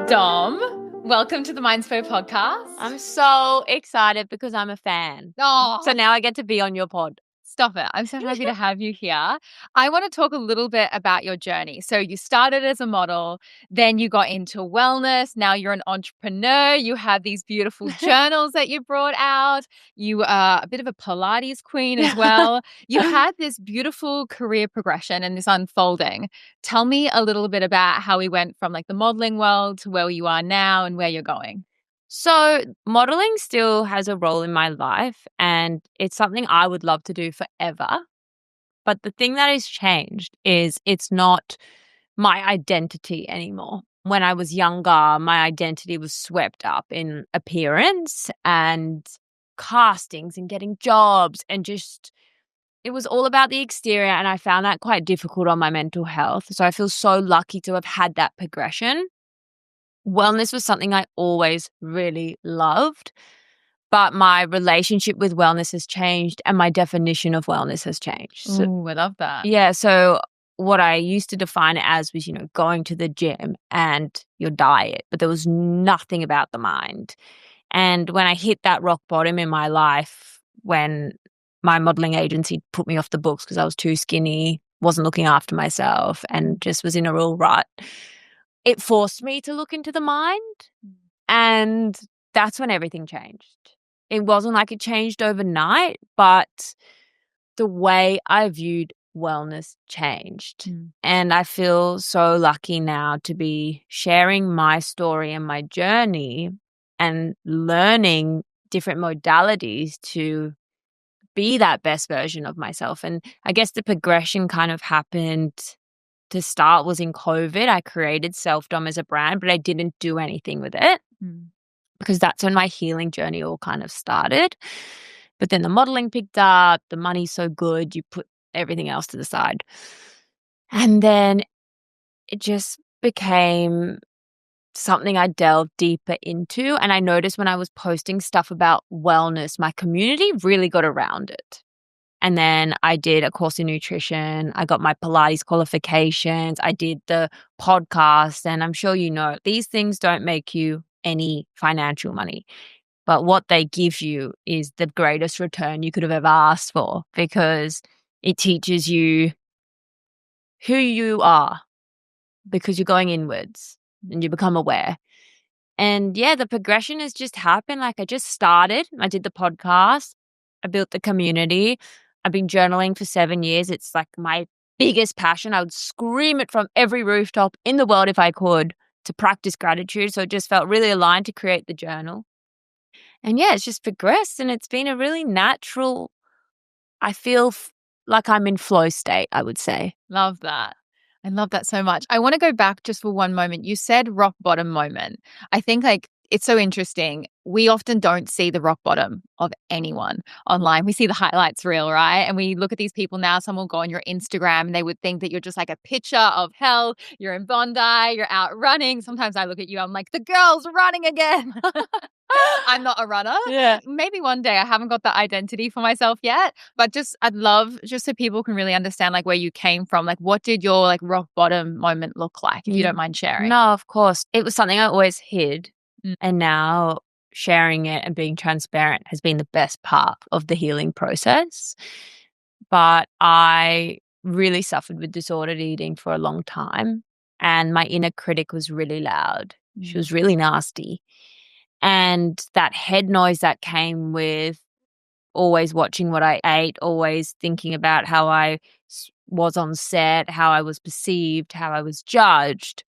Dom, welcome to the Mindspo podcast. I'm so excited because I'm a fan. Oh, So now I get to be on your pod. stop it. I'm so happy to have you here. I want to talk a little bit about your journey. So you started as a model, then you got into wellness. Now you're an entrepreneur. You have these beautiful journals that you brought out. You are a bit of a Pilates queen as well. You had this beautiful career progression and this unfolding. Tell me a little bit about how we went from like the modeling world to where you are now and where you're going. So modeling still has a role in my life and it's something I would love to do forever. But the thing that has changed is it's not my identity anymore. When I was younger, my identity was swept up in appearance and castings and getting jobs and just it was all about the exterior, and I found that quite difficult on my mental health. So I feel so lucky to have had that progression. Wellness was something I always really loved, but my relationship with wellness has changed and my definition of wellness has changed. So, Ooh, I love that. yeah, so what I used to define it as was, going to the gym and your diet, but there was nothing about the mind. And when I hit that rock bottom in my life, when my modeling agency put me off the books because I was too skinny, wasn't looking after myself, and just was in a real rut, it forced me to look into the mind. And that's when everything changed. It wasn't like it changed overnight, but the way I viewed wellness changed. And I feel so lucky now to be sharing my story and my journey and learning different modalities to be that best version of myself. And I guess the progression kind of happened to start was in COVID. I created Self-Dom as a brand, but I didn't do anything with it because that's when my healing journey all kind of started. But then the modeling picked up, the money's so good, you put everything else to the side. And then it just became something I delved deeper into. And I noticed when I was posting stuff about wellness, my community really got around it. And then I did a course in nutrition. I got my Pilates qualifications. I did the podcast. And I'm sure you know, these things don't make you any financial money. But what they give you is the greatest return you could have ever asked for, because it teaches you who you are because you're going inwards and you become aware. And yeah, the progression has just happened. Like I just started. I did the podcast. I built the community. I've been journaling for 7 years. It's like my biggest passion. I would scream it from every rooftop in the world if I could to practice gratitude. So it just felt really aligned to create the journal. And yeah, it's just progressed and it's been a really natural, I feel like I'm in flow state, I would say. Love that. I love that so much. I want to go back just for one moment. You said rock bottom moment. I think it's so interesting. We often don't see the rock bottom of anyone online. We see the highlights reel, right? And we look at these people now, someone will go on your Instagram and they would think that you're just like a picture of hell. You're in Bondi, you're out running. Sometimes I look at you, I'm like, the girl's running again. I'm not a runner. Yeah. Maybe one day. I haven't got that identity for myself yet, but I'd love just so people can really understand like where you came from. Like what did your like rock bottom moment look like, if you don't mind sharing? No, of course. It was something I always hid. And now sharing it and being transparent has been the best part of the healing process. But I really suffered with disordered eating for a long time. And my inner critic was really loud. She was really nasty. And that head noise that came with always watching what I ate, always thinking about how I was on set, how I was perceived, how I was judged,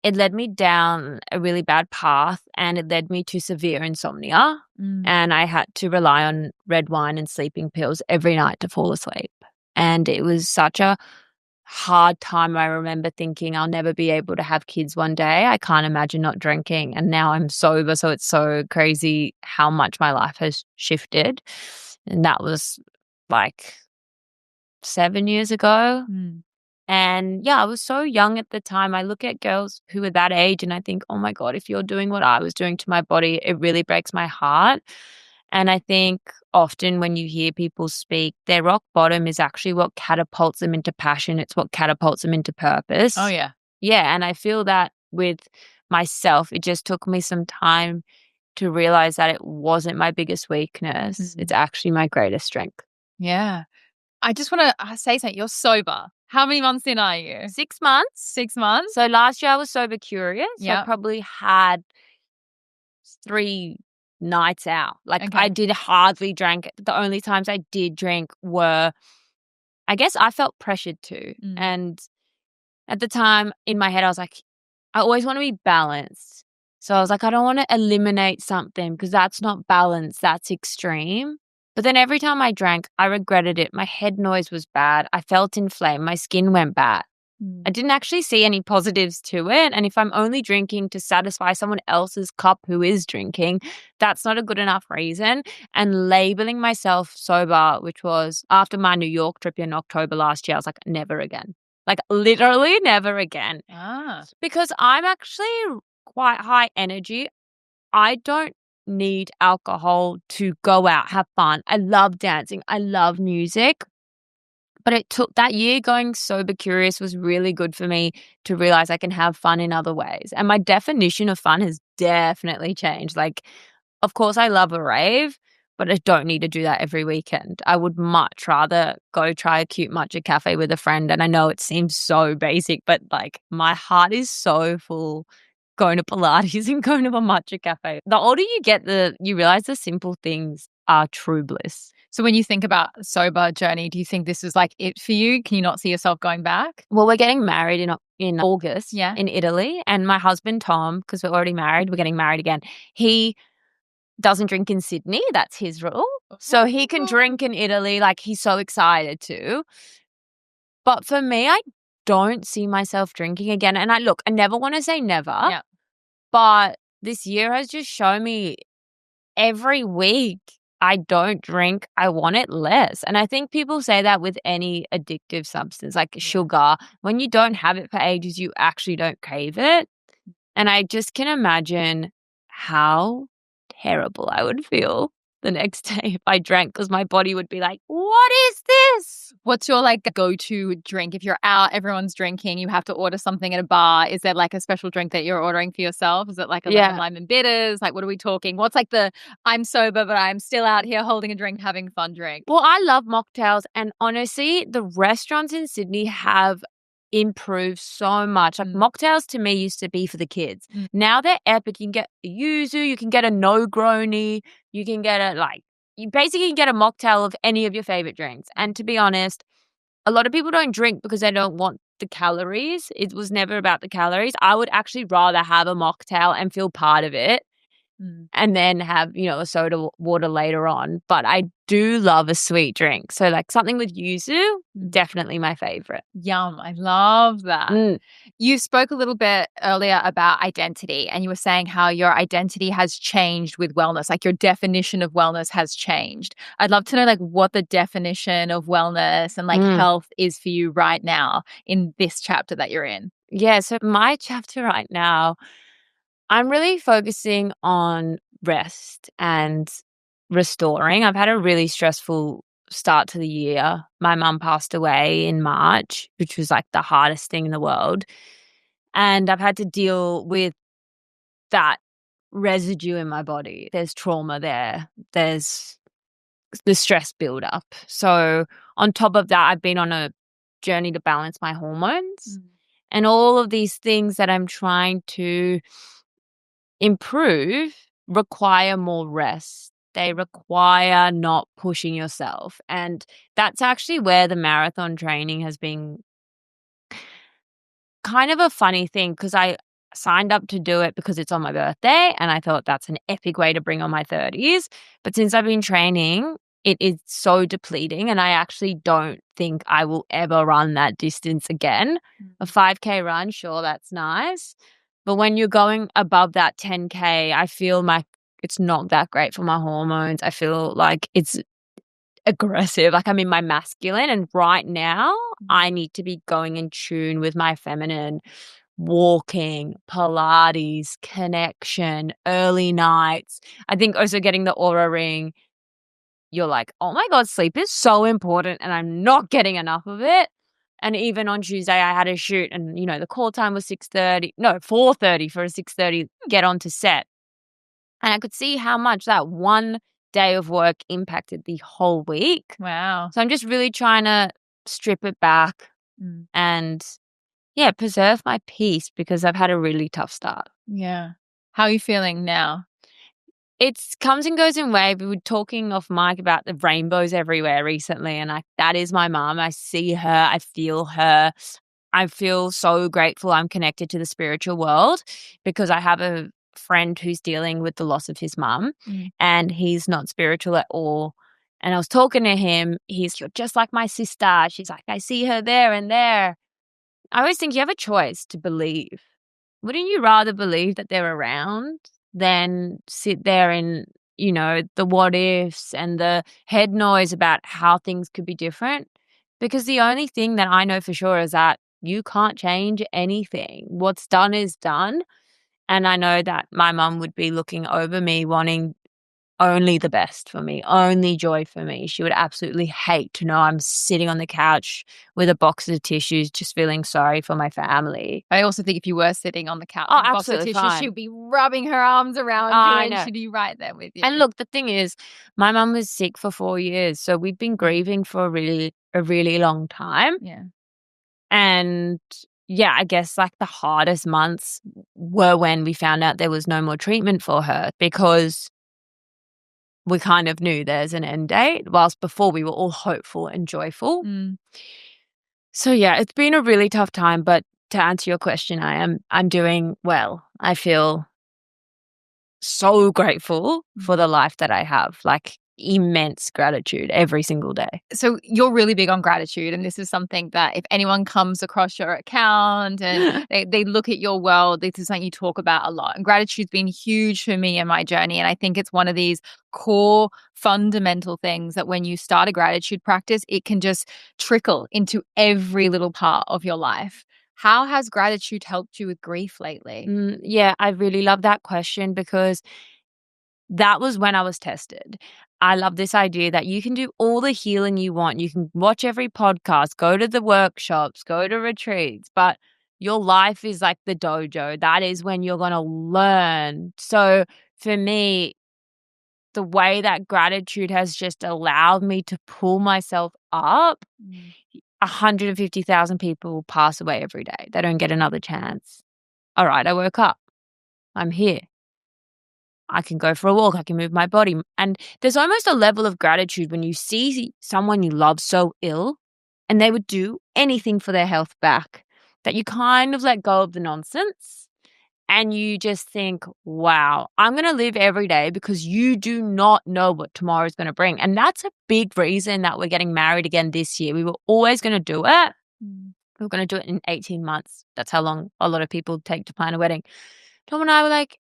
it led me down a really bad path and it led me to severe insomnia. And I had to rely on red wine and sleeping pills every night to fall asleep. And it was such a hard time. I remember thinking I'll never be able to have kids one day. I can't imagine not drinking. And now I'm sober. So it's so crazy how much my life has shifted. And that was like 7 years ago. And yeah, I was so young at the time. I look at girls who were that age and I think, oh my God, if you're doing what I was doing to my body, it really breaks my heart. And I think often when you hear people speak, their rock bottom is actually what catapults them into passion. It's what catapults them into purpose. Oh, yeah. Yeah. And I feel that with myself. It just took me some time to realize that it wasn't my biggest weakness. It's actually my greatest strength. Yeah. I just want to say something. You're sober. How many months in are you? 6 months. 6 months? So last year I was sober curious. I Yep. probably had 3 nights out. Like, Okay. I did hardly drink. The only times I did drink were, I guess I felt pressured to. And at the time in my head, I was like, I always want to be balanced. So I was like, I don't want to eliminate something because that's not balance. That's extreme. But then every time I drank, I regretted it. My head noise was bad. I felt inflamed. My skin went bad. I didn't actually see any positives to it. And if I'm only drinking to satisfy someone else's cup who is drinking, that's not a good enough reason. And labeling myself sober, which was after my New York trip in October last year, I was like, never again. Like, literally never again. Because I'm actually quite high energy. I don't need alcohol to go out, have fun. I love dancing. I love music. But it took that year going sober curious was really good for me to realize I can have fun in other ways. And my definition of fun has definitely changed. Like, of course, I love a rave, but I don't need to do that every weekend. I would much rather go try a cute matcha cafe with a friend. And I know it seems so basic, but like my heart is so full going to Pilates and going to a matcha cafe. The older you get, you realize the simple things are true bliss. So when you think about sober journey, do you think this is like it for you? Can you not see yourself going back? Well, we're getting married in August Yeah. in Italy. And my husband, Tom, because we're already married, we're getting married again. He doesn't drink in Sydney. That's his rule. So he can drink in Italy. Like, he's so excited to. But for me, I don't see myself drinking again. And I never want to say never. Yeah. But this year has just shown me every week I don't drink, I want it less. And I think people say that with any addictive substance, like sugar. When you don't have it for ages, you actually don't crave it. And I just can imagine how terrible I would feel the next day if I drank, because my body would be like, what is this? What's your like go-to drink? If you're out, everyone's drinking, you have to order something at a bar. Is there like a special drink that you're ordering for yourself? Is it like a lemon lime and bitters? Like, what are we talking? What's like the I'm sober, but I'm still out here holding a drink, having fun drink? Well, I love mocktails. And honestly, the restaurants in Sydney have improved so much. Like, mocktails to me used to be for the kids. Now they're epic. You can get a yuzu, you can get a no-grony, you can get you basically can get a mocktail of any of your favorite drinks. And to be honest, a lot of people don't drink because they don't want the calories. It was never about the calories. I would actually rather have a mocktail and feel part of it and then have, a soda water later on. But I do love a sweet drink. So like something with yuzu, definitely my favorite. Yum. I love that. You spoke a little bit earlier about identity, and you were saying how your identity has changed with wellness, like your definition of wellness has changed. I'd love to know like what the definition of wellness and like health is for you right now in this chapter that you're in. Yeah. So my chapter right now, I'm really focusing on rest and restoring. I've had a really stressful start to the year. My mum passed away in March, which was like the hardest thing in the world. And I've had to deal with that residue in my body. There's trauma there. There's the stress buildup. So on top of that, I've been on a journey to balance my hormones and all of these things that I'm trying to improve require more rest. They require not pushing yourself. And that's actually where the marathon training has been kind of a funny thing, because I signed up to do it because it's on my birthday and I thought that's an epic way to bring on my 30s. But since I've been training, it is so depleting and I actually don't think I will ever run that distance again. A 5K run, sure, that's nice. But when you're going above that 10K, I feel like it's not that great for my hormones. I feel like it's aggressive, like I'm in my masculine. And right now, I need to be going in tune with my feminine, walking, Pilates, connection, early nights. I think also getting the Aura Ring, you're like, oh my God, sleep is so important and I'm not getting enough of it. And even on Tuesday, I had a shoot and, the call time was 4:30 for a 6:30 get on to set. And I could see how much that one day of work impacted the whole week. Wow. So I'm just really trying to strip it back and, preserve my peace because I've had a really tough start. Yeah. How are you feeling now? It comes and goes in waves. We were talking off mic about the rainbows everywhere recently, and that is my mom. I see her. I feel her. I feel so grateful I'm connected to the spiritual world because I have a friend who's dealing with the loss of his mum, and he's not spiritual at all. And I was talking to him. You're just like my sister. She's like, I see her there and there. I always think you have a choice to believe. Wouldn't you rather believe that they're around than sit there in, the what ifs and the head noise about how things could be different? Because the only thing that I know for sure is that you can't change anything. What's done is done. And I know that my mum would be looking over me wanting only the best for me, only joy for me. She would absolutely hate to know I'm sitting on the couch with a box of tissues just feeling sorry for my family. I also think if you were sitting on the couch Oh, with a box of absolutely tissues, fine. she'd be rubbing her arms around you I and know. she'd be right there with you. And look, the thing is, my mum was sick for 4 years, so we've been grieving for a really long time. Yeah. And I guess like the hardest months were when we found out there was no more treatment for her because we kind of knew there's an end date, whilst before we were all hopeful and joyful. So it's been a really tough time, but to answer your question, I'm doing well. I feel so grateful for the life that I have, like immense gratitude every single day. So you're really big on gratitude, and this is something that if anyone comes across your account and they look at your world, this is something you talk about a lot. And gratitude's been huge for me in my journey, and I think it's one of these core fundamental things that when you start a gratitude practice, it can just trickle into every little part of your life. How has gratitude helped you with grief lately? I really love that question because that was when I was tested. I love this idea that you can do all the healing you want. You can watch every podcast, go to the workshops, go to retreats, but your life is like the dojo. That is when you're going to learn. So for me, the way that gratitude has just allowed me to pull myself up, 150,000 people pass away every day. They don't get another chance. All right, I woke up. I'm here. I can go for a walk. I can move my body. And there's almost a level of gratitude when you see someone you love so ill and they would do anything for their health back, that you kind of let go of the nonsense and you just think, wow, I'm going to live every day because you do not know what tomorrow is going to bring. And that's a big reason that we're getting married again this year. We were always going to do it. We were going to do it in 18 months. That's how long a lot of people take to plan a wedding. Tom and I were like,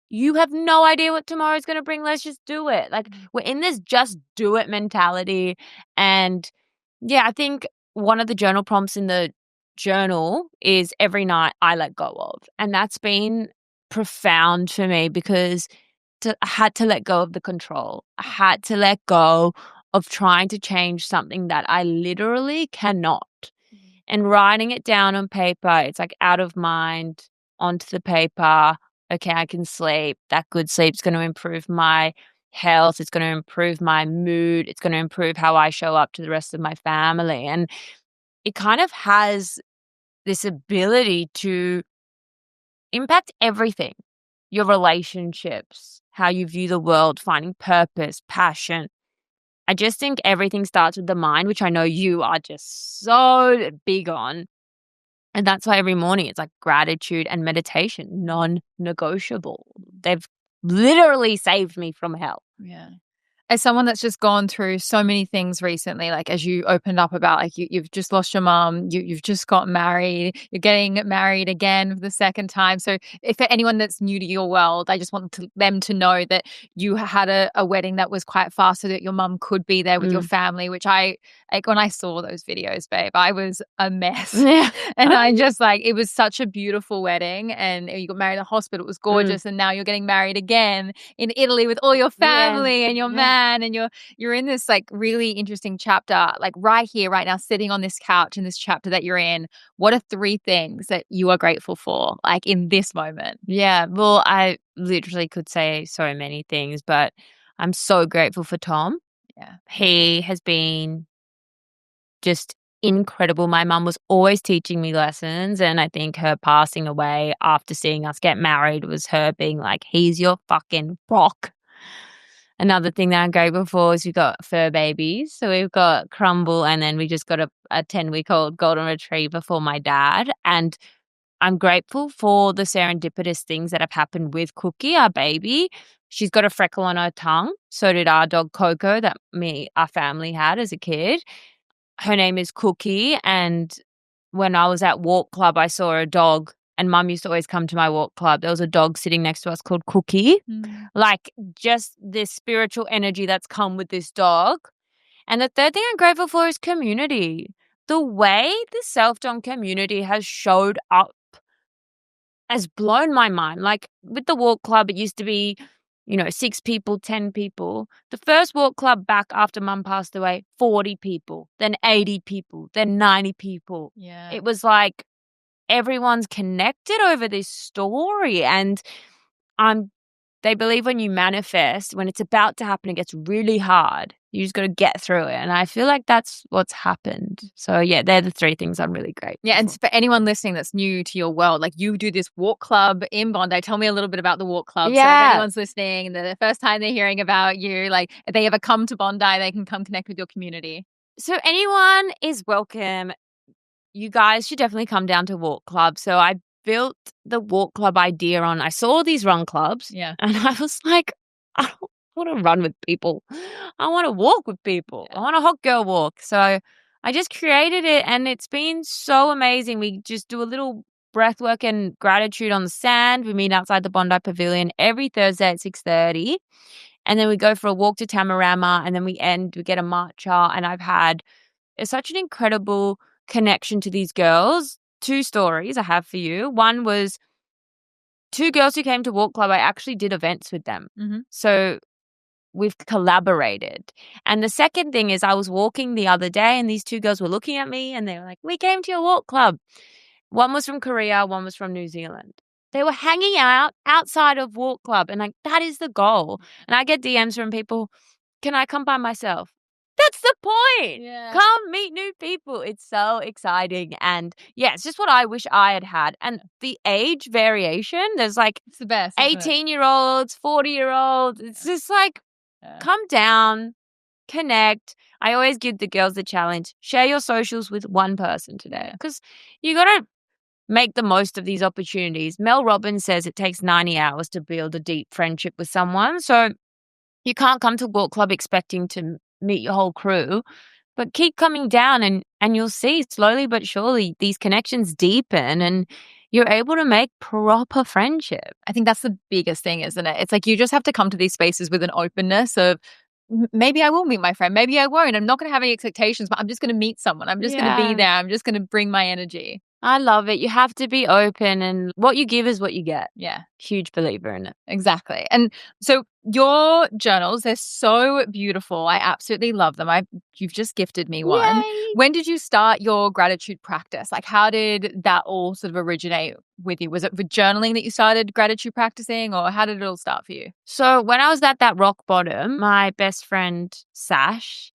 you have no idea what tomorrow's going to bring. Let's just do it. Like, we're in this just do it mentality. And I think one of the journal prompts in the journal is every night I let go of. And that's been profound for me because I had to let go of the control. I had to let go of trying to change something that I literally cannot. And writing it down on paper, it's like out of mind, onto the paper. Okay, I can sleep. That good sleep's going to improve my health. It's going to improve my mood. It's going to improve how I show up to the rest of my family. And it kind of has this ability to impact everything. Your relationships, how you view the world, finding purpose, passion. I just think everything starts with the mind, which I know you are just so big on. And that's why every morning it's like gratitude and meditation, non-negotiable. They've literally saved me from hell. Yeah. As someone that's just gone through so many things recently, like as you opened up about, like you've just lost your mom, you've just got married, you're getting married again for the second time. So if for anyone that's new to your world, I just want them to know that you had a wedding that was quite fast so that your mum could be there with your family, which I, like when I saw those videos, babe, I was a mess. Yeah. And I just it was such a beautiful wedding and you got married in the hospital. It was gorgeous. And now you're getting married again in Italy with all your family and you're married. man, and you're in this like really interesting chapter, like right here, right now, sitting on this couch in this chapter that you're in. What are 3 things that you are grateful for, like in this moment? Yeah, well, I literally could say so many things, but I'm so grateful for Tom. Yeah. He has been just incredible. My mum was always teaching me lessons, and I think her passing away after seeing us get married was her being like, "He's your fucking rock." Another thing that I'm grateful for is we've got fur babies. So we've got Crumble, and then we just got a 10-week-old golden retriever for my dad. And I'm grateful for the serendipitous things that have happened with Cookie, our baby. She's got a freckle on her tongue. So did our dog Coco that our family had as a kid. Her name is Cookie, and when I was at walk club, I saw a dog, and mum used to always come to my walk club. There was a dog sitting next to us called Cookie. Mm. Like, just this spiritual energy that's come with this dog. And the third thing I'm grateful for is community. The way the self-dom community has showed up has blown my mind. Like, with the walk club, it used to be, 6 people, 10 people. The first walk club back after mum passed away, 40 people, then 80 people, then 90 people. Yeah. It was like everyone's connected over this story, and they believe when you manifest, when it's about to happen, it gets really hard. You just got to get through it. And I feel like that's what's happened. So yeah, they're the 3 things I'm really grateful Yeah, and for. for anyone listening that's new to your world, like you do this walk club in Bondi. Tell me a little bit about the walk club. So if Yeah. anyone's listening and the first time they're hearing about you, like if they ever come to Bondi, they can come connect with your community. So anyone is welcome. You guys should definitely come down to walk club. So I built the walk club idea I saw these run clubs. Yeah. And I was like, I don't want to run with people. I want to walk with people. Yeah. I want a hot girl walk. So I just created it, and it's been so amazing. We just do a little breath work and gratitude on the sand. We meet outside the Bondi Pavilion every Thursday at 6:30. And then we go for a walk to Tamarama, and then we get a matcha. And I've had such an incredible connection to these girls. 2 stories I have for you. One was 2 girls who came to walk club. I actually did events with them. Mm-hmm. So we've collaborated. And the second thing is I was walking the other day, and these 2 girls were looking at me, and they were like, "We came to your walk club." One was from Korea, one was from New Zealand. They were hanging out outside of walk club, and like, that is the goal. And I get DMs from people, "Can I come by myself?" That's the point. Yeah. Come meet new people. It's so exciting. And yeah, it's just what I wish I had had. And the age variation, there's like It's the best. Isn't it? 18-year-olds, 40-year-olds. It's just like, Yeah. come down, connect. I always give the girls the challenge, share your socials with one person today, because you got to make the most of these opportunities. Mel Robbins says it takes 90 hours to build a deep friendship with someone. So you can't come to walk club expecting to meet your whole crew, but keep coming down, and you'll see slowly but surely these connections deepen, and you're able to make proper friendship. I think that's the biggest thing, isn't it? It's like you just have to come to these spaces with an openness of maybe I will meet my friend, maybe I won't. I'm not going to have any expectations, but I'm just going to meet someone. I'm just going to be Yeah. there. I'm just going to bring my energy. I love it. You have to be open, and what you give is what you get. Yeah, Huge believer in it. exactly. And so your journals, they're so beautiful. I absolutely love them. You've just gifted me one. Yay. When did you start your gratitude practice? Like how did that all sort of originate with you? Was it with journaling that you started gratitude practicing, or how did it all start for you? So when I was at that rock bottom, my best friend, Sash,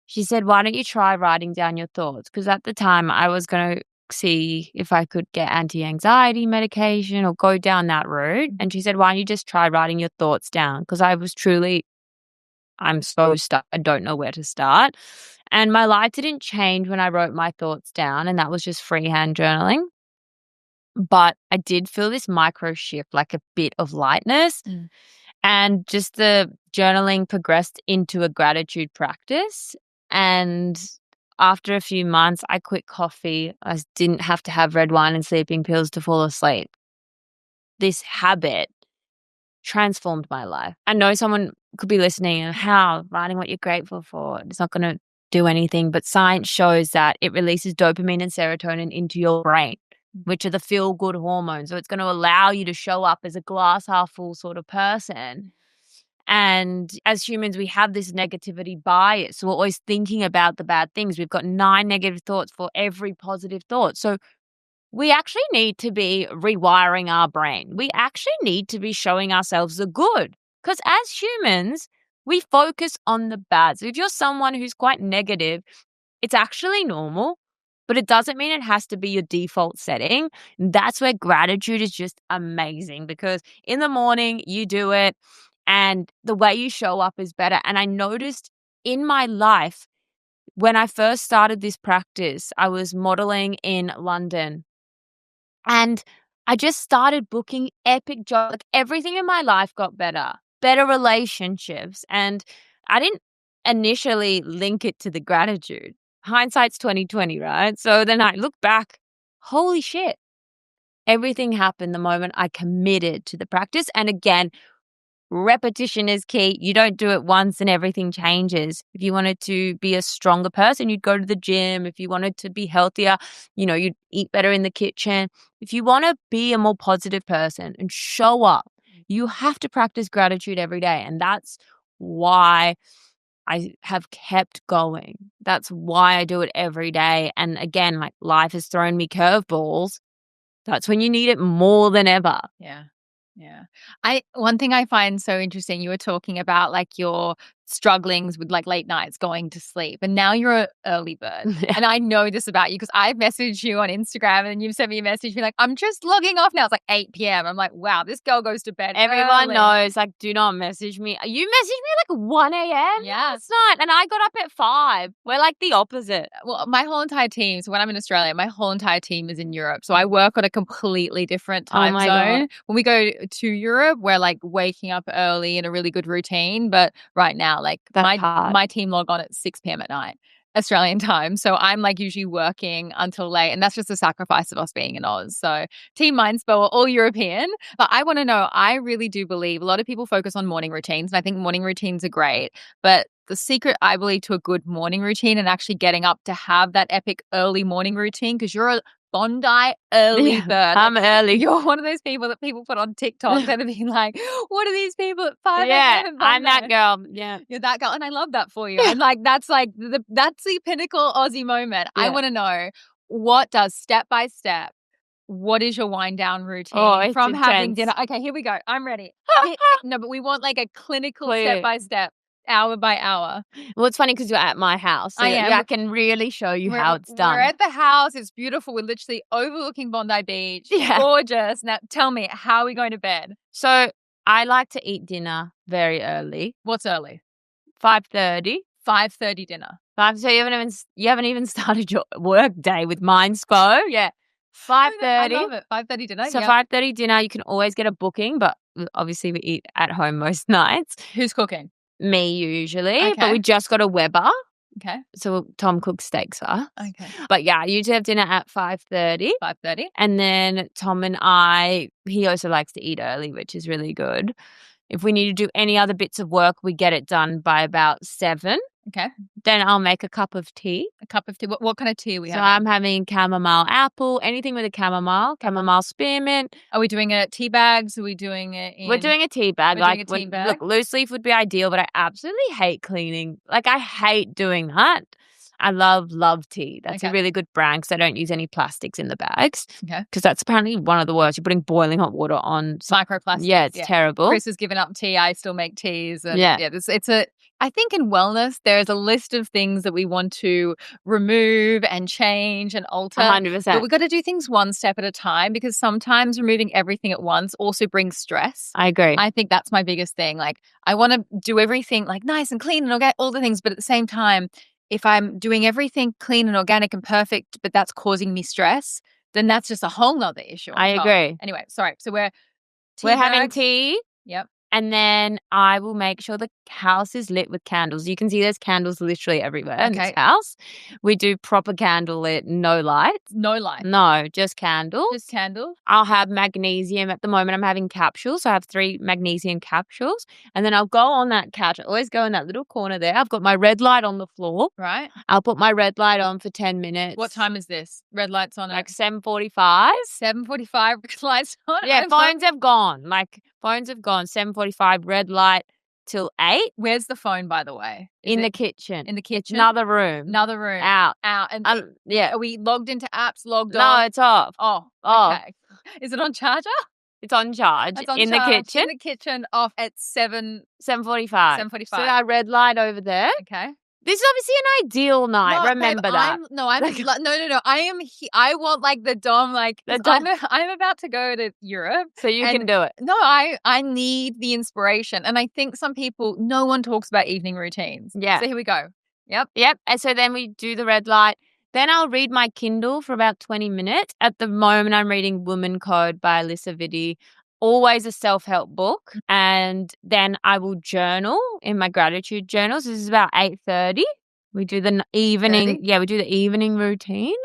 she said, "Why don't you try writing down your thoughts?" Because at the time I was going to see if I could get anti-anxiety medication or go down that route. And she said, "Why don't you just try writing your thoughts down?" Because I'm so stuck. I don't know where to start. And my life didn't change when I wrote my thoughts down, and that was just freehand journaling. But I did feel this micro shift, like a bit of lightness. Mm. And just the journaling progressed into a gratitude practice. And after a few months, I quit coffee. I didn't have to have red wine and sleeping pills to fall asleep. This habit transformed my life. I know someone could be listening and how writing what you're grateful for, it's not going to do anything, but science shows that it releases dopamine and serotonin into your brain, which are the feel-good hormones. So it's going to allow you to show up as a glass half full sort of person. And as humans, we have this negativity bias. So we're always thinking about the bad things. We've got 9 negative thoughts for every positive thought. So we actually need to be rewiring our brain. We actually need to be showing ourselves the good. Because as humans, we focus on the bad. So if you're someone who's quite negative, it's actually normal, but it doesn't mean it has to be your default setting. That's where gratitude is just amazing, because in the morning you do it and the way you show up is better. And I noticed in my life, when I first started this practice, I was modeling in London and I just started booking epic jobs. Like everything in my life got better relationships. And I didn't initially link it to the gratitude. Hindsight's 2020, right? So then I look back, holy shit. Everything happened the moment I committed to the practice. And again, repetition is key. You don't do it once and everything changes. If you wanted to be a stronger person, you'd go to the gym. If you wanted to be healthier, you'd eat better in the kitchen. If you want to be a more positive person and show up, you have to practice gratitude every day. And that's why I have kept going. That's why I do it every day. And again, like life has thrown me curveballs. That's when you need it more than ever. Yeah. Yeah. One thing I find so interesting, you were talking about like your strugglings with like late nights going to sleep, and now you're an early bird. Yeah. And I know this about you because I've messaged you on Instagram and you've sent me a message being like, I'm just logging off now. It's like 8 p.m. I'm like, wow, this girl goes to bed Everyone early. knows, like, do not message me. You messaged me like 1 a.m. Yeah. last night, and I got up at 5. We're like the opposite. Well, my whole entire team, so when I'm in Australia, my whole entire team is in Europe. So I work on a completely different time my zone. God. When we go to Europe, we're like waking up early in a really good routine. But right now, like That's hard. my team log on at 6 p.m. at night, Australian time. So I'm like usually working until late. And that's just a sacrifice of us being in Oz. So Team Mindspo are all European. But I want to know, I really do believe a lot of people focus on morning routines. And I think morning routines are great. But the secret, I believe, to a good morning routine and actually getting up to have that epic early morning routine, because you're a Bondi early bird. I'm early. You're one of those people that people put on TikTok that have been like, what are these people at 5 Yeah, a.m. I'm that girl. Yeah. You're that girl. And I love that for you. And like, that's the pinnacle Aussie moment. I Yeah. want to know, what does step by step, what is your wind down routine it's from having intense. dinner? Okay, here we go. I'm ready. No, but we want like a clinical Clear. step by step, hour by hour. Well, it's funny because you're at my house. So I am. I can really show you how it's done. We're at the house. It's beautiful. We're literally overlooking Bondi Beach. Yeah. Gorgeous. Now tell me, how are we going to bed? So I like to eat dinner very early. What's early? 5:30. 5:30 dinner. So you haven't even started your work day with Mindspo. Yeah. 5:30. I love it. 5:30 dinner. So yep. 5:30 dinner, you can always get a booking, but obviously we eat at home most nights. Who's cooking? Me usually, Okay. but we just got a Weber. Okay. So Tom cooks steaks for us. Okay. But yeah, I usually have dinner at 5:30. 5:30. And then Tom and he also likes to eat early, which is really good. If we need to do any other bits of work, we get it done by about 7. Okay. Then I'll make a cup of tea. A cup of tea. What kind of tea are we So having? I'm having chamomile apple, anything with a chamomile spearmint. Are we doing it at tea bags? Are we doing it in... We're doing a tea bag. We're doing a tea bag? Look, loose leaf would be ideal, but I absolutely hate cleaning. Like, I hate doing that. I love tea. That's a really good brand because I don't use any plastics in the bags. Okay. Because that's apparently one of the worst. You're putting boiling hot water on. Microplastics. Yeah, it's terrible. Chris has given up tea. I still make teas. And yeah. I think in wellness, there's a list of things that we want to remove and change and alter. 100%. But we've got to do things one step at a time, because sometimes removing everything at once also brings stress. I agree. I think that's my biggest thing. Like, I want to do everything like nice and clean and organic, all the things. But at the same time, if I'm doing everything clean and organic and perfect, but that's causing me stress, then that's just a whole nother issue. I agree. Anyway, sorry. So we're having tea. Yep. And then I will make sure the house is lit with candles. You can see there's candles literally everywhere in this house. We do proper candlelit, no lights. No lights. No, just candles. Just candles. I'll have magnesium. At the moment, I'm having capsules. So I have 3 magnesium capsules. And then I'll go on that couch. I always go in that little corner there. I've got my red light on the floor. Right. I'll put my red light on for 10 minutes. What time is this? Red lights on like at 7:45. 7:45 red lights on? Yeah, phones have gone. Like, phones have gone. 7:45 red light. till 8 Where's the phone, by the way? Is in the it kitchen. in the It's kitchen? another room. Another room. Out. And Yeah. are we logged into apps, logged No, on? it's off. Oh, Off. okay. Is it on charger? It's on charge It's on in the charge kitchen. in the kitchen, off at 7:45. 7:45. So I red light over there. Okay. This is obviously an ideal night. No, babe, Remember that. no. I am. I want the Dom. 'Cause The Dom. I'm about to go to Europe, So you and can do it. no, I need the inspiration, and I think some people. No one talks about evening routines. Yeah. So here we go. Yep. And so then we do the red light. Then I'll read my Kindle for about 20 minutes. At the moment, I'm reading Woman Code by Elissa, always a self-help book. And then I will journal in my gratitude journals. This is about 8:30. We do the evening. 30? Yeah, we do the evening routine.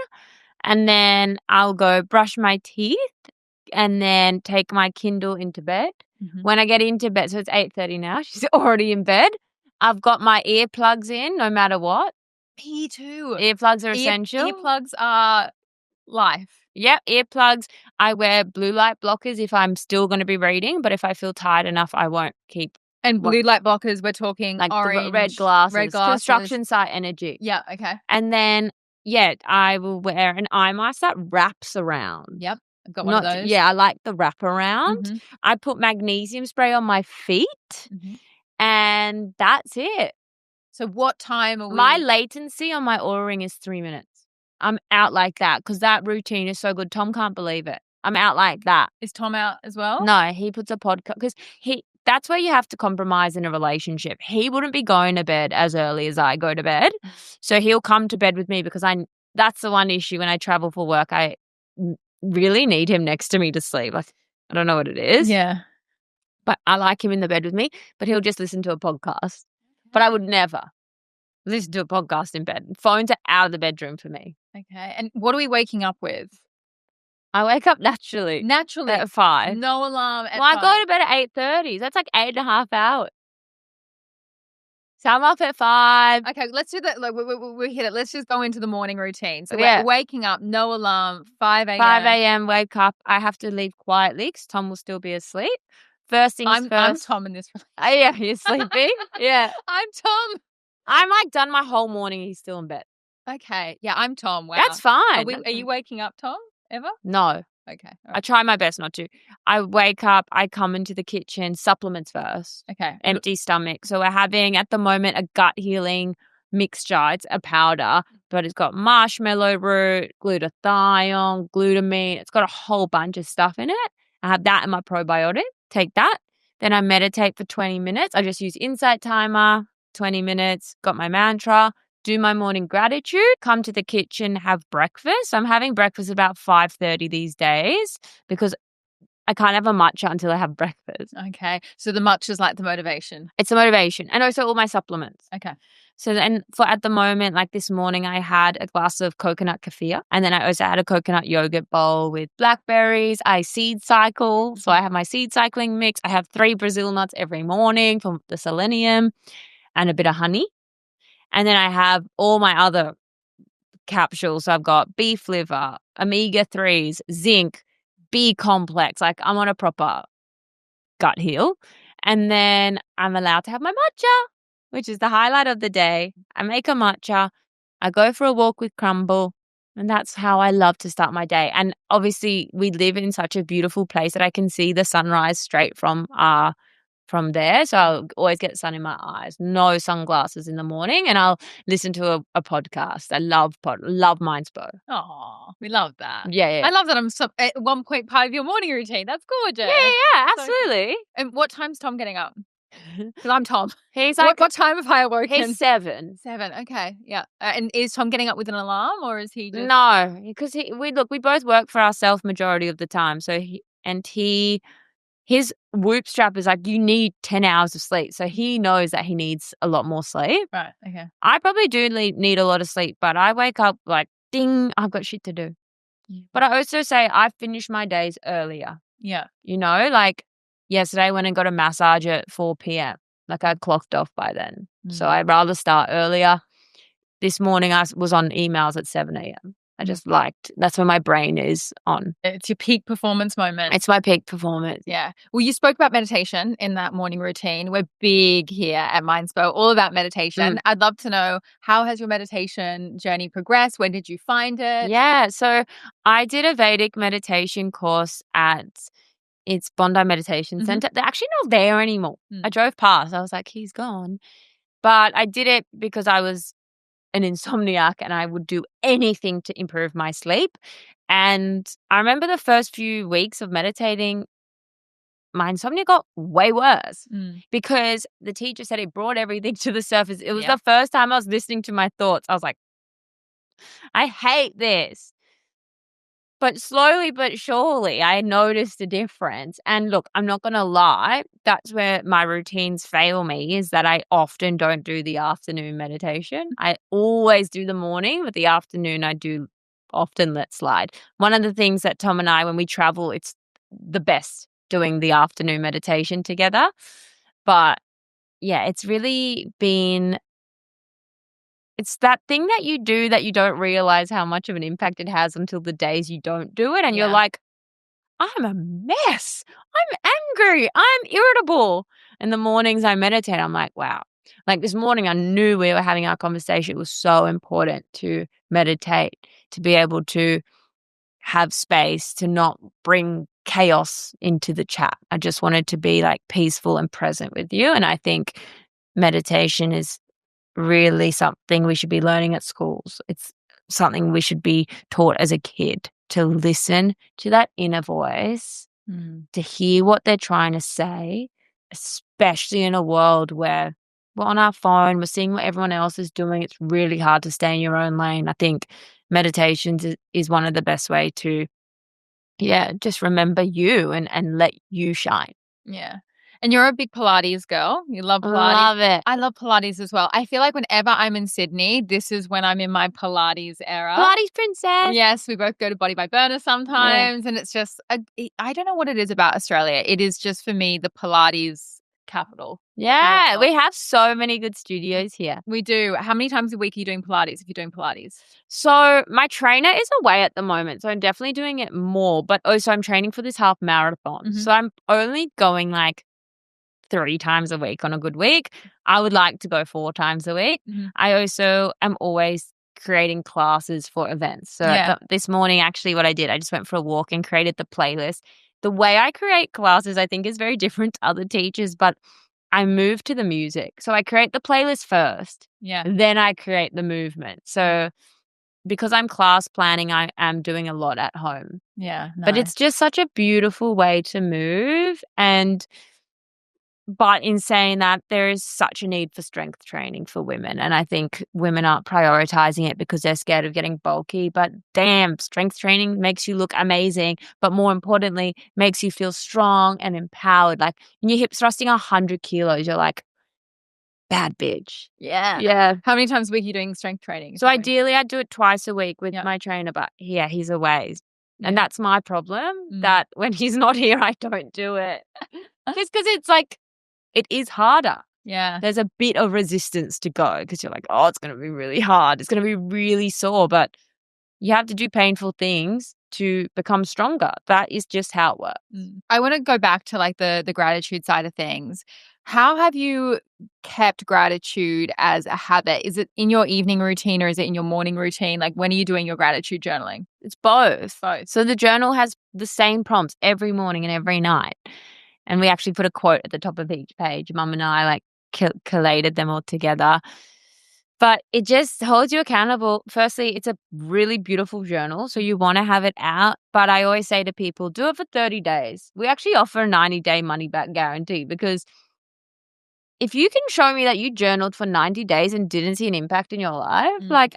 And then I'll go brush my teeth and then take my Kindle into bed. Mhm. When I get into bed, so it's 8:30 now. She's already in bed. I've got my earplugs in no matter what. Me too. Earplugs are essential. Earplugs are life. Yep, earplugs. I wear blue light blockers if I'm still going to be reading, but if I feel tired enough, I won't keep. And blue light blockers, we're talking like orange, the red glasses, red glasses, construction site energy. Yeah, okay. And then, I will wear an eye mask that wraps around. Yep, I've got one of those. Yeah, I like the wrap around. Mhm. I put magnesium spray on my feet, Mhm. and that's it. So what time are we? My latency on my Oura Ring is 3 minutes. I'm out like that because that routine is so good. Tom can't believe it. I'm out like that. Is Tom out as well? No, he puts a podcast because that's where you have to compromise in a relationship. He wouldn't be going to bed as early as I go to bed. So he'll come to bed with me because that's the one issue when I travel for work. I really need him next to me to sleep. I don't know what it is. Yeah. But I like him in the bed with me, but he'll just listen to a podcast. But I would never listen to a podcast in bed. Phones are out of the bedroom for me. Okay. And what are we waking up with? I wake up naturally. Naturally. At 5. No alarm at 5. I go to bed at 8:30. That's like 8.5 hours. So I'm up at 5. Okay, let's do that. Like, we hit it. Let's just go into the morning routine. So Yeah. we're waking up, no alarm, 5 a.m. 5 a.m. wake up. I have to leave quietly because Tom will still be asleep. First things I'm first. Tom in this. Yeah, you're sleeping. Yeah. I'm Tom. I'm done my whole morning. He's still in bed. Okay. Yeah, I'm Tom. Wow. That's fine. Are you waking up, Tom, ever? No. Okay. I try my best not to. I wake up, I come into the kitchen, supplements first. Okay. Empty stomach. So we're having at the moment a gut healing mixture. It's a powder, but it's got marshmallow root, glutathione, glutamine. It's got a whole bunch of stuff in it. I have that in my probiotic. Take that. Then I meditate for 20 minutes. I just use Insight Timer, 20 minutes, got my mantra. Do my morning gratitude, come to the kitchen, have breakfast. I'm having breakfast about 5:30 these days because I can't have a matcha until I have breakfast. Okay. So the matcha is like the motivation. It's the motivation. And also all my supplements. Okay. So then at the moment, like this morning, I had a glass of coconut kefir. And then I also had a coconut yogurt bowl with blackberries. I seed cycle. So I have my seed cycling mix. I have 3 Brazil nuts every morning for the selenium and a bit of honey. And then I have all my other capsules. So I've got beef liver, omega-3s, zinc, B complex. Like I'm on a proper gut heal. And then I'm allowed to have my matcha, which is the highlight of the day. I make a matcha. I go for a walk with Crumble. And that's how I love to start my day. And obviously we live in such a beautiful place that I can see the sunrise straight from there. So I'll always get sun in my eyes. No sunglasses in the morning. And I'll listen to a podcast. I love Mindspo. Oh, we love that. Yeah. I love that I'm at one point part of your morning routine. That's gorgeous. Yeah, absolutely. And what time's Tom getting up? Because I'm Tom. He's like, what time have I awoken? He's 7. 7. Okay. Yeah. And is Tom getting up with an alarm or is he just... No, because we both work for ourselves majority of the time. So his Whoop strap is like, you need 10 hours of sleep. So he knows that he needs a lot more sleep. Right. Okay. I probably do need a lot of sleep, but I wake up like, ding, I've got shit to do. Yeah. But I also say I finish my days earlier. Yeah. You know, like yesterday I went and got a massage at 4 p.m. Like I clocked off by then. So I'd rather start earlier. This morning I was on emails at 7 a.m. I just liked that's when my brain is on. It's your peak performance moment. It's my peak performance. Yeah. Well, you spoke about meditation in that morning routine. We're big here at Mindspo, all about meditation. I'd love to know, how has your meditation journey progressed? When did you find it? Yeah. So I did a Vedic meditation course at it's Bondi Meditation Center. They're actually not there anymore. I drove past. I was like, he's gone. But I did it because I was an insomniac and I would do anything to improve my sleep. And I remember the first few weeks of meditating, my insomnia got way worse because the teacher said it brought everything to the surface. It was the first time I was listening to my thoughts. I was like, I hate this. But slowly but surely, I noticed a difference. And look, I'm not going to lie. That's where my routines fail me, is that I often don't do the afternoon meditation. I always do the morning, but the afternoon I do often let slide. One of the things that Tom and I, when we travel, it's the best doing the afternoon meditation together. But yeah, it's really been it's that thing that you do that you don't realize how much of an impact it has until the days you don't do it. And you're like, I'm a mess. I'm angry. I'm irritable. In the mornings I meditate, I'm like, wow. Like this morning, I knew we were having our conversation. It was so important to meditate, to be able to have space, to not bring chaos into the chat. I just wanted to be like peaceful and present with you. And I think meditation is really something we should be learning at schools. It's something we should be taught as a kid, to listen to that inner voice, to hear what they're trying to say, especially in a world where we're on our phone, we're seeing what everyone else is doing. It's really hard to stay in your own lane. I think meditations is one of the best way to, just remember you and let you shine. Yeah. And you're a big Pilates girl. You love Pilates. Love it. I love Pilates as well. I feel like whenever I'm in Sydney, this is when I'm in my Pilates era. Pilates princess. Yes, we both go to Body by Burner sometimes. And it's just, I don't know what it is about Australia. It is just, for me, the Pilates capital. Yeah, we have so many good studios here. We do. How many times a week are you doing Pilates if you're doing Pilates? So my trainer is away at the moment, so I'm definitely doing it more. But also I'm training for this half marathon. So I'm only going like 3 times a week on a good week. I would like to go 4 times a week. I also am always creating classes for events. So this morning, actually, what I did, I just went for a walk and created the playlist. The way I create classes, I think, is very different to other teachers, but I move to the music. So I create the playlist first. Then I create the movement. So because I'm class planning, I am doing a lot at home. Yeah. Nice. But it's just such a beautiful way to move. But in saying that, there is such a need for strength training for women. And I think women aren't prioritizing it because they're scared of getting bulky. But damn, strength training makes you look amazing. But more importantly, makes you feel strong and empowered. Like when your hips thrusting 100 kilos, you're like, bad bitch. Yeah. How many times a week are you doing strength training? So ideally, I do it twice a week with my trainer. But he's away. And that's my problem, that when he's not here, I don't do it. Just because it's like, it is harder. Yeah. There's a bit of resistance to go because you're like, oh, it's going to be really hard. It's going to be really sore. But you have to do painful things to become stronger. That is just how it works. I want to go back to like the gratitude side of things. How have you kept gratitude as a habit? Is it in your evening routine or is it in your morning routine? Like, when are you doing your gratitude journaling? It's both. So the journal has the same prompts every morning and every night. And we actually put a quote at the top of each page. Mum and I like collated them all together. But it just holds you accountable. Firstly, it's a really beautiful journal, so you want to have it out. But I always say to people, do it for 30 days. We actually offer a 90-day money-back guarantee, because if you can show me that you journaled for 90 days and didn't see an impact in your life, like,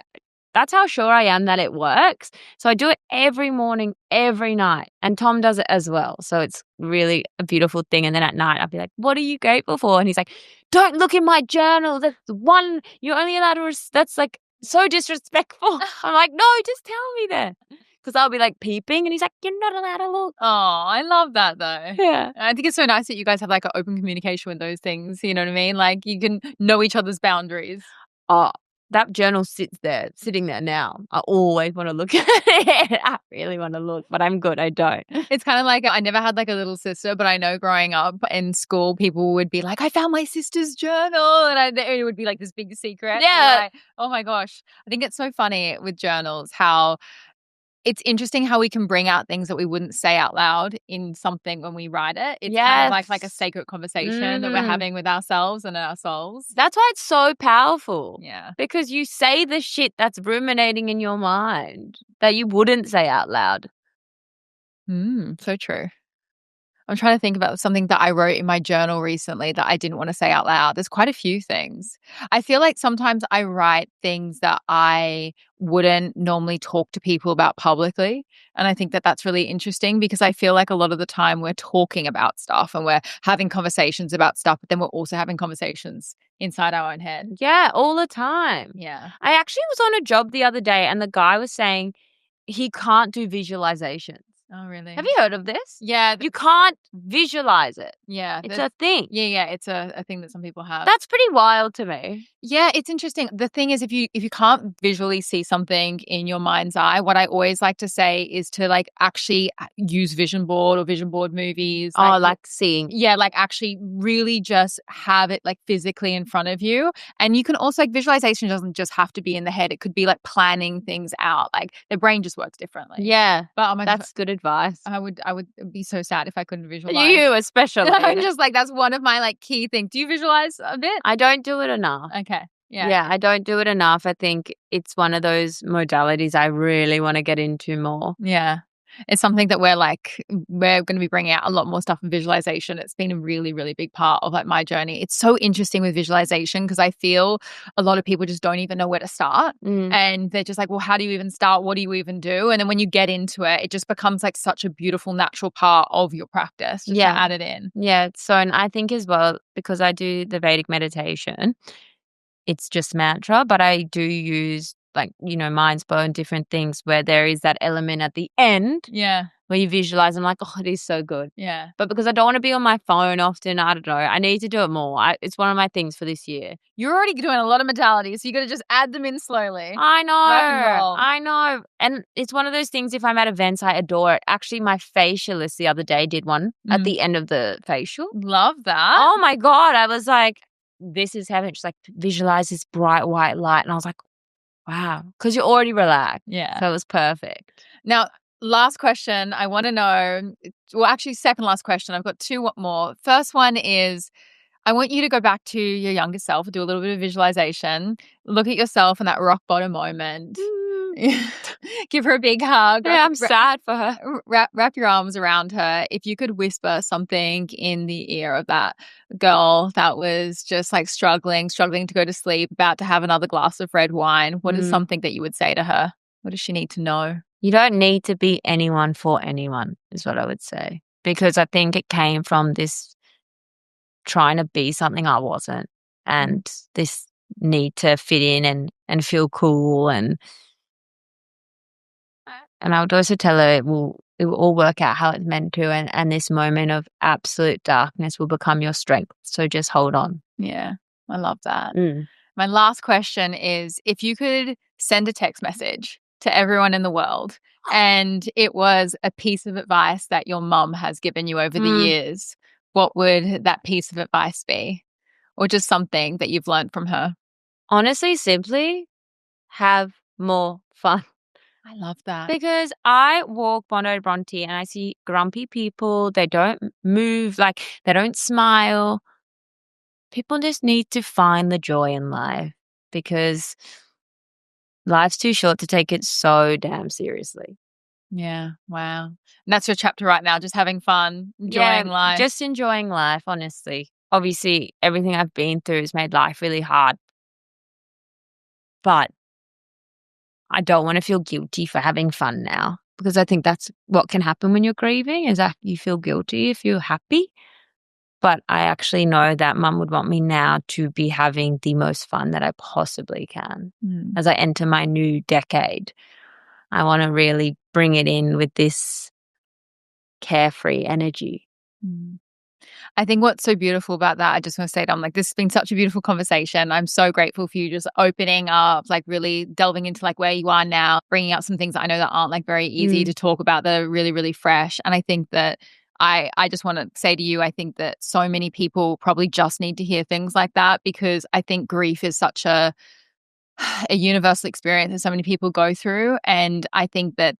that's how sure I am that it works. So I do it every morning, every night. And Tom does it as well. So it's really a beautiful thing. And then at night, I'll be like, what are you grateful for? And he's like, don't look in my journal. That's one, you're only allowed to, that's like so disrespectful. I'm like, no, just tell me that. Because I'll be like peeping and he's like, you're not allowed to look. Oh, I love that though. Yeah. I think it's so nice that you guys have like an open communication with those things. You know what I mean? Like, you can know each other's boundaries. Oh, that journal sitting there now. I always want to look at it. I really want to look, but I'm good. I don't. It's kind of like I never had like a little sister, but I know growing up in school, people would be like, I found my sister's journal. And it would be like this big secret. Yeah. Like, oh my gosh. I think it's so funny with journals how it's interesting how we can bring out things that we wouldn't say out loud in something when we write it. It's kind of like a Yes. sacred conversation that we're having with ourselves and our souls. That's why it's so powerful. Yeah. Because you say the shit that's ruminating in your mind that you wouldn't say out loud. So true. I'm trying to think about something that I wrote in my journal recently that I didn't want to say out loud. There's quite a few things. I feel like sometimes I write things that I wouldn't normally talk to people about publicly. And I think that that's really interesting because I feel like a lot of the time we're talking about stuff and we're having conversations about stuff, but then we're also having conversations inside our own head. Yeah, all the time. Yeah. I actually was on a job the other day and the guy was saying he can't do visualizations. Oh, really? Have you heard of this? Yeah. You can't visualize it. Yeah. It's a thing. Yeah. It's a thing that some people have. That's pretty wild to me. Yeah, it's interesting. The thing is, if you can't visually see something in your mind's eye, what I always like to say is to like actually use vision board or vision board movies. Like seeing. Yeah, like actually really just have it like physically in front of you. And you can also like visualization doesn't just have to be in the head. It could be like planning things out. Like the brain just works differently. Yeah, but that's good advice. I would be so sad if I couldn't visualize. You especially. I'm just like that's one of my like key things. Do you visualize a bit? I don't do it enough. Okay. Yeah, I don't do it enough. I think it's one of those modalities I really want to get into more. Yeah. It's something that we're going to be bringing out a lot more stuff in visualization. It's been a really, really big part of like my journey. It's so interesting with visualization because I feel a lot of people just don't even know where to start. And they're just like, well, how do you even start? What do you even do? And then when you get into it, it just becomes like such a beautiful, natural part of your practice just to add it in. Yeah. So, and I think as well, because I do the Vedic meditation, it's just mantra, but I do use like, Mindspo and different things where there is that element at the end. Yeah. Where you visualize, I'm like, oh, it is so good. Yeah. But because I don't want to be on my phone often, I don't know. I need to do it more. It's one of my things for this year. You're already doing a lot of modalities, so you got to just add them in slowly. I know. I know. And it's one of those things, if I'm at events, I adore it. Actually, my facialist the other day did one at the end of the facial. Love that. Oh my God. I was like, this is heaven. She's like, visualize this bright white light. And I was like, wow. Because you're already relaxed. Yeah. So it was perfect. Now, last question. I want to know, well, actually, second last question. I've got two more. First one is, I want you to go back to your younger self, do a little bit of visualization, look at yourself in that rock bottom moment. Give her a big hug. Yeah, I'm sad for her. Wrap your arms around her. If you could whisper something in the ear of that girl that was just like struggling to go to sleep, about to have another glass of red wine, what is something that you would say to her? What does she need to know? You don't need to be anyone for anyone, is what I would say. Because I think it came from this trying to be something I wasn't, and this need to fit in and feel cool, and I would also tell her it will all work out how it's meant to, and this moment of absolute darkness will become your strength. So just hold on. Yeah, I love that. My last question is, if you could send a text message to everyone in the world and it was a piece of advice that your mum has given you over the years, what would that piece of advice be? Or just something that you've learned from her? Honestly, simply have more fun. I love that. Because I walk Bondi Bronte and I see grumpy people. They don't move, like they don't smile. People just need to find the joy in life because life's too short to take it so damn seriously. Yeah. Wow. And that's your chapter right now, just having fun, enjoying life. Just enjoying life, honestly. Obviously, everything I've been through has made life really hard. But I don't want to feel guilty for having fun now, because I think that's what can happen when you're grieving, is that you feel guilty if you're happy. But I actually know that Mum would want me now to be having the most fun that I possibly can. As I enter my new decade, I want to really bring it in with this carefree energy. I think what's so beautiful about that, I just want to say, Dom, like, this has been such a beautiful conversation. I'm so grateful for you just opening up, like really delving into like where you are now, bringing up some things that I know that aren't like very easy to talk about, that are really, really fresh. And I think that I just want to say to you, I think that so many people probably just need to hear things like that, because I think grief is such a universal experience that so many people go through. And I think that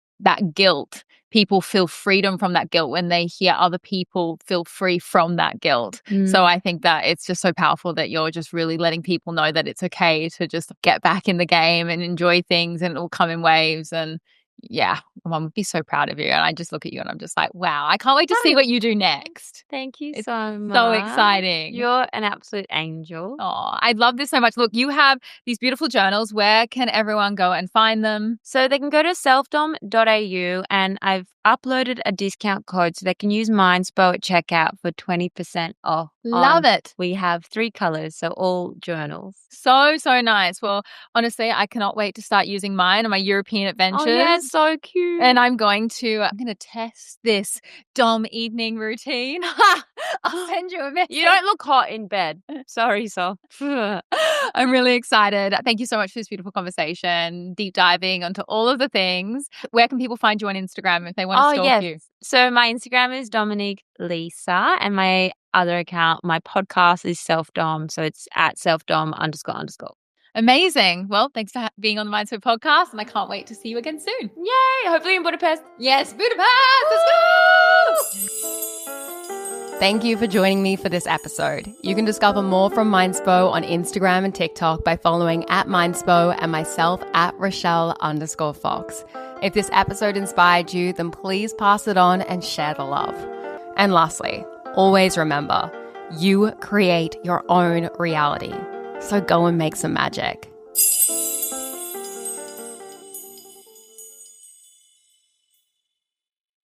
guilt, people feel freedom from that guilt when they hear other people feel free from that guilt. So I think that it's just so powerful that you're just really letting people know that it's okay to just get back in the game and enjoy things, and it will come in waves. And yeah, Mom would be so proud of you. And I just look at you and I'm just like, wow, I can't wait to see what you do next. Thank you It's so much. so exciting. You're an absolute angel. Oh, I love this so much. Look, you have these beautiful journals. Where can everyone go and find them? So they can go to selfdom.au, and I've uploaded a discount code so they can use Mindspo at checkout for 20% off. Love it. We have 3 colors, so all journals. So, so nice. Well, honestly, I cannot wait to start using mine on my European adventures. Oh, yeah, it's so cute. And I'm going to test this Dom evening routine. I'll send you a message. You don't look hot in bed. Sorry, so. I'm really excited. Thank you so much for this beautiful conversation, deep diving onto all of the things. Where can people find you on Instagram if they want to stalk you? So my Instagram is Dominique Elissa, and my other account, my podcast is Self-Dom. So it's at selfdom__. Amazing. Well, thanks for being on the Mindspo podcast, and I can't wait to see you again soon. Yay! Hopefully in Budapest. Yes, Budapest! Let's go! Thank you for joining me for this episode. You can discover more from Mindspo on Instagram and TikTok by following @Mindspo and myself @Rochelle_Fox. If this episode inspired you, then please pass it on and share the love. And lastly, always remember, you create your own reality. So go and make some magic.